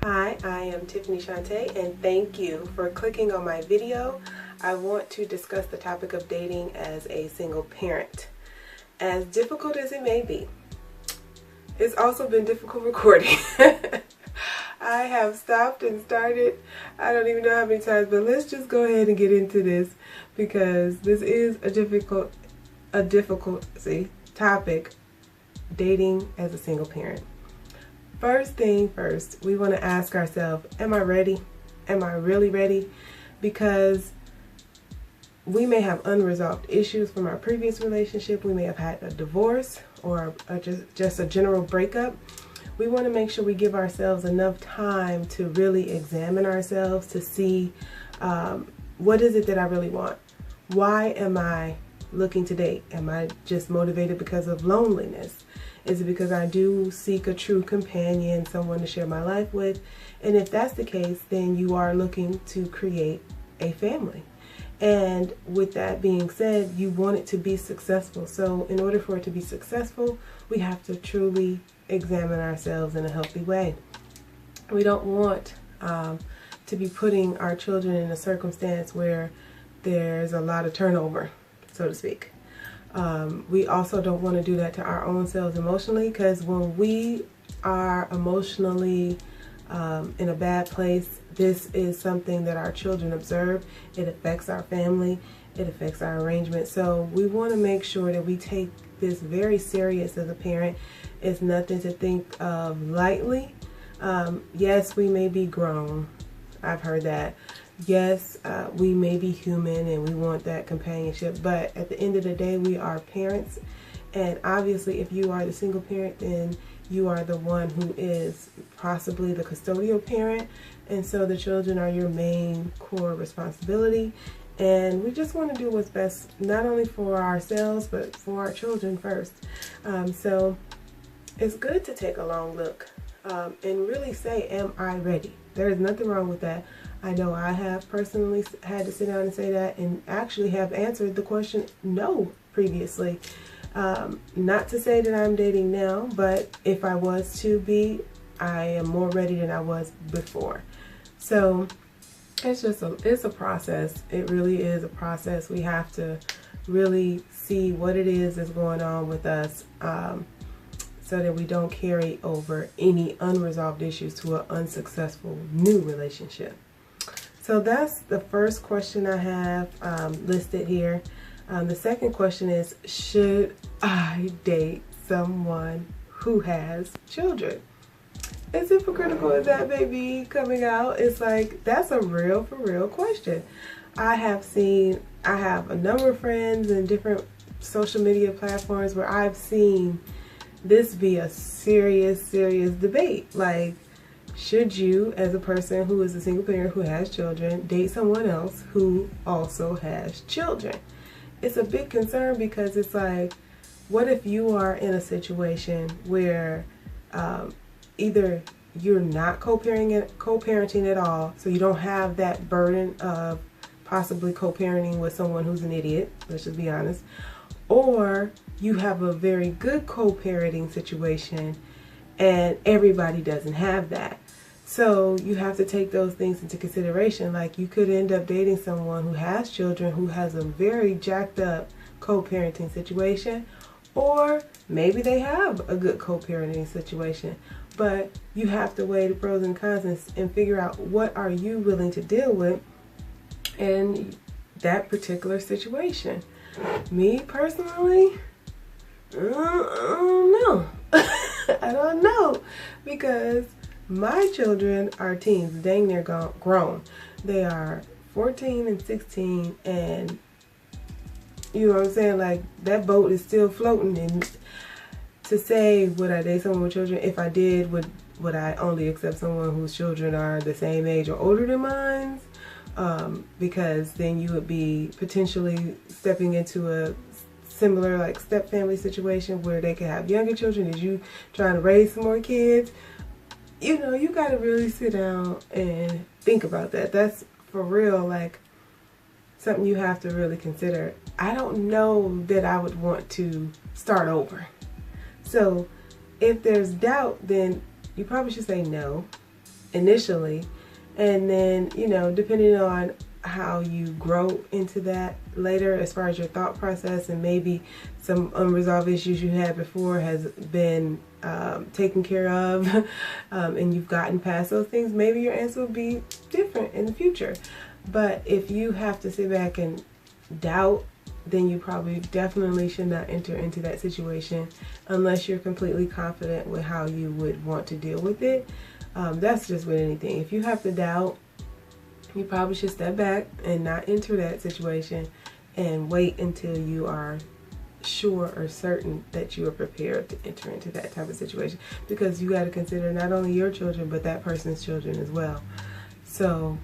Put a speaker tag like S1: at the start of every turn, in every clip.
S1: Hi, I am Tiffany Shante, and thank you for clicking on my video. I want to discuss the topic of dating as a single parent. As difficult as it may be, it's also been difficult recording. I have stopped and started, I don't even know how many times, but let's just go ahead and get into this because this is a difficult topic, dating as a single parent. First thing first, we want to ask ourselves, am I ready? Am I really ready? Because we may have unresolved issues from our previous relationship. We may have had a divorce or just a general breakup. We want to make sure we give ourselves enough time to really examine ourselves to see what is it that I really want? Why am I looking to date? Am I just motivated because of loneliness? Is it because I do seek a true companion, someone to share my life with? And if that's the case, then you are looking to create a family. And with that being said, you want it to be successful. So in order for it to be successful, we have to truly examine ourselves in a healthy way. We don't want to be putting our children in a circumstance where there's a lot of turnover, so to speak. We also don't want to do that to our own selves emotionally, because when we are emotionally in a bad place, this is something that our children observe. It affects our family. It affects our arrangement. So we want to make sure that we take this very serious as a parent. It's nothing to think of lightly. Yes, we may be grown. I've heard that. Yes, we may be human and we want that companionship, but at the end of the day, we are parents. And obviously, if you are the single parent, then you are the one who is possibly the custodial parent. And so the children are your main core responsibility. And we just want to do what's best, not only for ourselves, but for our children first. So it's good to take a long look and really say, am I ready? There is nothing wrong with that. I know I have personally had to sit down and say that, and actually have answered the question no previously. Not to say that I'm dating now, but if I was to be, I am more ready than I was before. So it's a process. It really is a process. We have to really see what it is that's going on with us, so that we don't carry over any unresolved issues to an unsuccessful new relationship. So that's the first question I have listed here. The second question is, should I date someone who has children? As hypocritical as that may be coming out, it's like, that's a real for real question. I have a number of friends in different social media platforms where I've seen this be a serious debate. Like, should you, as a person who is a single parent who has children, date someone else who also has children? It's a big concern, because it's like, what if you are in a situation where either you're not co-parenting at all, so you don't have that burden of possibly co-parenting with someone who's an idiot, let's just be honest, or you have a very good co-parenting situation and everybody doesn't have that. So you have to take those things into consideration. Like, you could end up dating someone who has children, who has a very jacked up co-parenting situation, or maybe they have a good co-parenting situation. But you have to weigh the pros and cons and figure out, what are you willing to deal with in that particular situation. Me personally, I don't know. I don't know, because my children are teens, dang near grown. They are 14 and 16, and you know what I'm saying, like, that boat is still floating. And to say, would I date someone with children? If I did, would I only accept someone whose children are the same age or older than mine? Because then you would be potentially stepping into a similar, like, step family situation where they could have younger children. Is you trying to raise some more kids? You know, you got to really sit down and think about that. That's for real, like, something you have to really consider. I don't know that I would want to start over. So if there's doubt, then you probably should say no. initially, and then, you know, depending on how you grow into that later as far as your thought process, and maybe some unresolved issues you had before has been taken care of, and you've gotten past those things, maybe your answer will be different in the future. But if you have to sit back and doubt, then you probably definitely should not enter into that situation unless you're completely confident with how you would want to deal with it. That's just with anything. If you have to doubt, you probably should step back and not enter that situation and wait until you are sure or certain that you are prepared to enter into that type of situation, because you got to consider not only your children but that person's children as well. So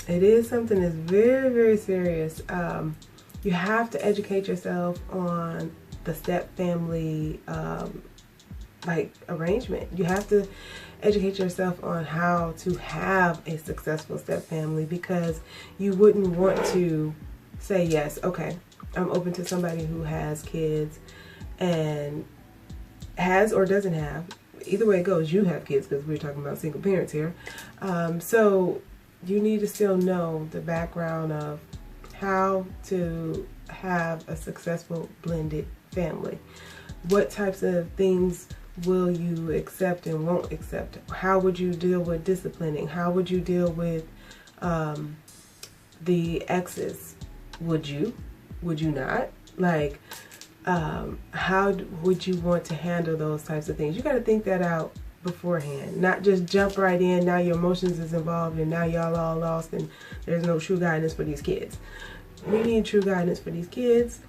S1: it is something that's very, very serious. You have to educate yourself on the step family like arrangement. You have to educate yourself on how to have a successful step family, because you wouldn't want to say, yes, okay, I'm open to somebody who has kids and has or doesn't have. Either way it goes, you have kids, because we're talking about single parents here. So you need to still know the background of how to have a successful blended family. What types of things will you accept and won't accept? How would you deal with disciplining? How would you deal with the exes? Would you not? Like, how would you want to handle those types of things? You got to think that out beforehand, not just jump right in. Now your emotions is involved and now y'all all lost and there's no true guidance for these kids. We need true guidance for these kids.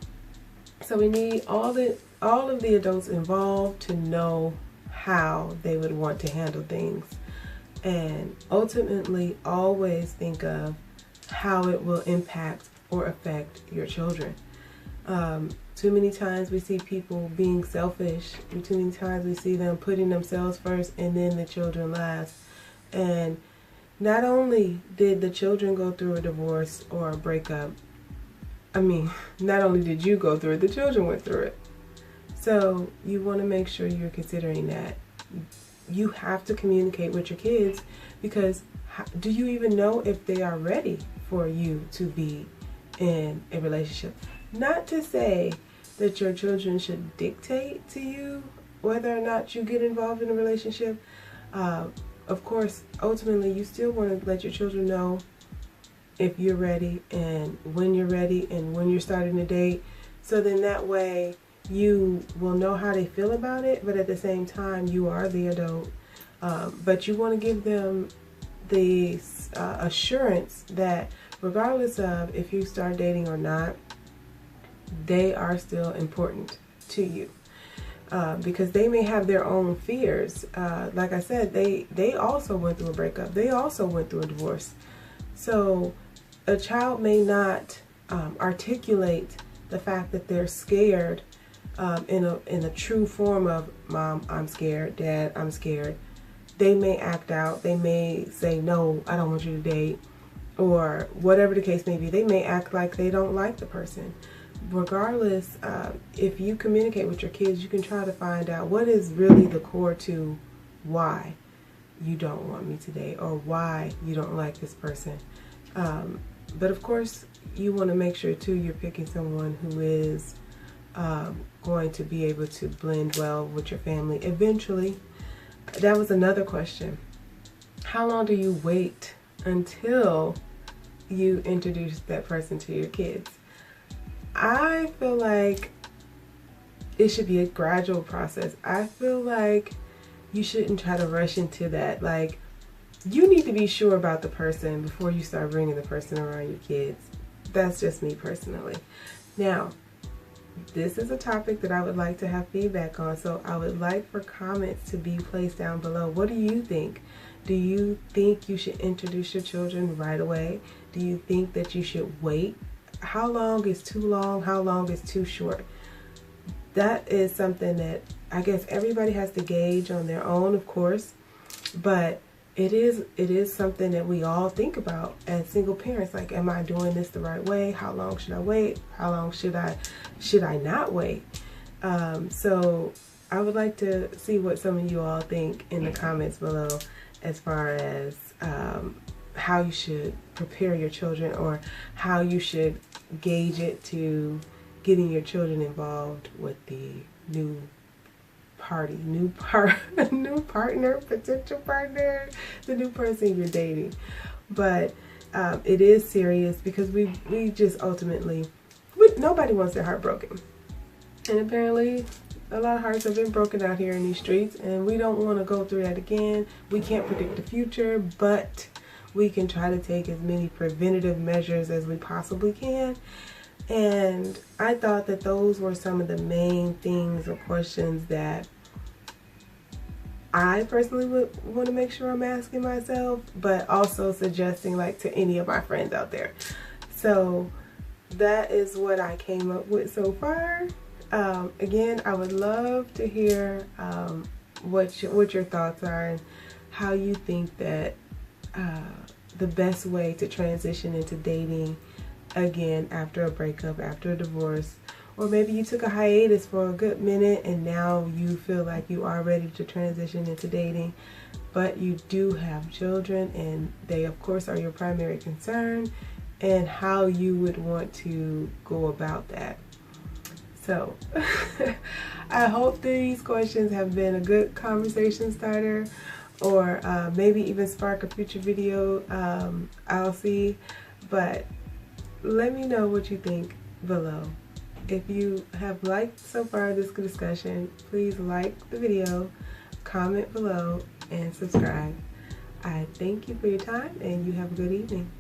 S1: So we need all of the adults involved to know how they would want to handle things, and ultimately always think of how it will impact or affect your children. Too many times we see people being selfish. Too many times we see them putting themselves first and then the children last. And not only did the children go through a divorce or a breakup, not only did you go through it, the children went through it. So you want to make sure you're considering that. You have to communicate with your kids, because do you even know if they are ready for you to be in a relationship? Not to say that your children should dictate to you whether or not you get involved in a relationship. Of course, ultimately, you still want to let your children know if you're ready and when you're ready and when you're starting to date. So then that way you will know how they feel about it, but at the same time, you are the adult. But you want to give them the assurance that regardless of if you start dating or not, they are still important to you. Because they may have their own fears. Like I said, they also went through a breakup. They also went through a divorce. So a child may not articulate the fact that they're scared in a true form of, Mom, I'm scared, Dad, I'm scared. They may act out. They may say, no, I don't want you to date, or whatever the case may be. They may act like they don't like the person. Regardless, if you communicate with your kids, you can try to find out what is really the core to why you don't want me to date or why you don't like this person. But of course, you want to make sure too you're picking someone who is going to be able to blend well with your family eventually. That was another question. How long do you wait until you introduce that person to your kids? I feel like it should be a gradual process. I feel like you shouldn't try to rush into that. Like, you need to be sure about the person before you start bringing the person around your kids. That's just me personally. Now, this is a topic that I would like to have feedback on, so I would like for comments to be placed down below. What do you think? Do you think you should introduce your children right away? Do you think that you should wait? How long is too long? How long is too short? That is something that I guess everybody has to gauge on their own, of course, but it is something that we all think about as single parents. Like, am I doing this the right way? How long should I wait? How long should I not wait? So I would like to see what some of you all think in the comments below. as far as how you should prepare your children, or how you should gauge it to getting your children involved with the new partner, potential partner, the new person you're dating. But it is serious, because we just ultimately, nobody wants their heart broken. And apparently a lot of hearts have been broken out here in these streets, and we don't want to go through that again. We can't predict the future, but we can try to take as many preventative measures as we possibly can. And I thought that those were some of the main things or questions that I personally would want to make sure I'm asking myself, but also suggesting like to any of my friends out there. So that is what I came up with so far. Again, I would love to hear what your thoughts are, and how you think that the best way to transition into dating again after a breakup, after a divorce, or maybe you took a hiatus for a good minute and now you feel like you are ready to transition into dating, but you do have children and they of course are your primary concern, and how you would want to go about that. So I hope these questions have been a good conversation starter, or maybe even spark a future video. I'll see, but let me know what you think below. If you have liked so far this discussion, please like the video, comment below, and subscribe. I thank you for your time, and you have a good evening.